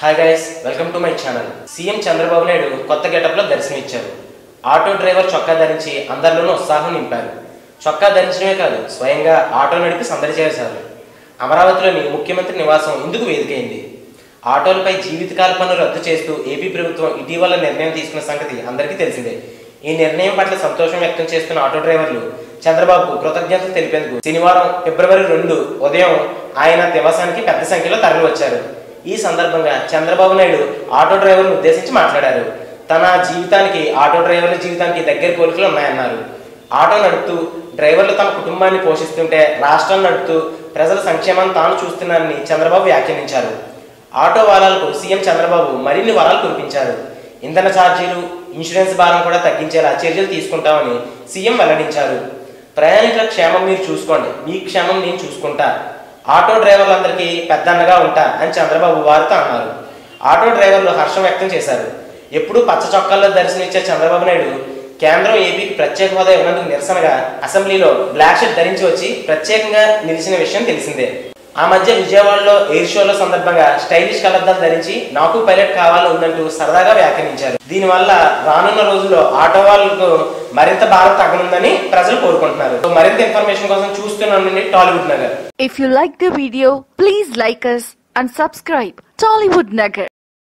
Hi guys, welcome to my channel. CM Chandrababu Naidu కొత్త గెటప్లో దర్శనమిచ్చారు. ఆటో డ్రైవర్ చొక్కా ధరించి అందరిలోనూ ఉత్సాహం నింపారు. చొక్కా ధరించడమే కాదు, స్వయంగా ఆటో నడిపి సందడి చేశారు. అమరావతిలోని ముఖ్యమంత్రి నివాసం ఇందుకు వేదికైంది. ఆటోలపై జీవితకాల పన్ను రద్దు చేస్తూ ఏపీ ప్రభుత్వం ఇటీవల నిర్ణయం తీసుకున్న సంగతి అందరికీ తెలిసిందే. ఈ నిర్ణయం పట్ల సంతోషం వ్యక్తం చేస్తున్న ఆటో డ్రైవర్లు చంద్రబాబుకు కృతజ్ఞతలు తెలిపేందుకు శనివారం ఫిబ్రవరి 2 ఉదయం ఆయన నివాసానికి పెద్ద సంఖ్యలో తరలివచ్చారు. ఈ సందర్భంగా చంద్రబాబు నాయుడు ఆటో డ్రైవర్ను ఉద్దేశించి మాట్లాడారు. తన జీవితానికి ఆటో డ్రైవర్ల జీవితానికి దగ్గర పోలికలు ఉన్నాయన్నారు. ఆటో నడుపుతూ డ్రైవర్లు తమ కుటుంబాన్ని పోషిస్తుంటే రాష్ట్రాన్ని నడుపుతూ ప్రజల సంక్షేమాన్ని తాను చూస్తున్నారని చంద్రబాబు వ్యాఖ్యానించారు. ఆటో వాలాలకు సీఎం చంద్రబాబు మరిన్ని వరాలు కురిపించారు. ఇంధన ఛార్జీలు, ఇన్సూరెన్స్ భారం కూడా తగ్గించేలా చర్యలు తీసుకుంటామని సీఎం వెల్లడించారు. ప్రయాణికుల క్షేమం మీరు చూసుకోండి, మీ క్షేమం నేను చూసుకుంటా, ఆటో డ్రైవర్లందరికీ పెద్దన్నగా ఉంటా అని చంద్రబాబు వారితో అన్నారు. ఆటో డ్రైవర్లు హర్షం వ్యక్తం చేశారు. ఎప్పుడూ పచ్చ చొక్కాల్లో దర్శనమిచ్చే చంద్రబాబు నాయుడు కేంద్రం ఏపీకి ప్రత్యేక హోదా ఇవ్వనందుకు నిరసనగా అసెంబ్లీలో బ్లాక్ షర్ట్ ధరించి వచ్చి ప్రత్యేకంగా నిలిచిన విషయం తెలిసిందే. ఆ మధ్య విజయవాడలో ఎయిర్ షోల సందర్భంగా స్టైలిష్ కలద్దాలు ధరించి నాకు పైలట్ కావాలని ఉందంటూ సరదాగా వ్యాఖ్యానించారు. దీనివల్ల రానున్న రోజుల్లో ఆటో వాళ్ళకు మరింత భారం తగ్గనుందని ప్రజలు కోరుకుంటున్నారు. మరింత ఇన్ఫర్మేషన్ కోసం చూస్తున్నాను Tollywood Nagar. If you like the video, please like us and subscribe Tollywood Nagar.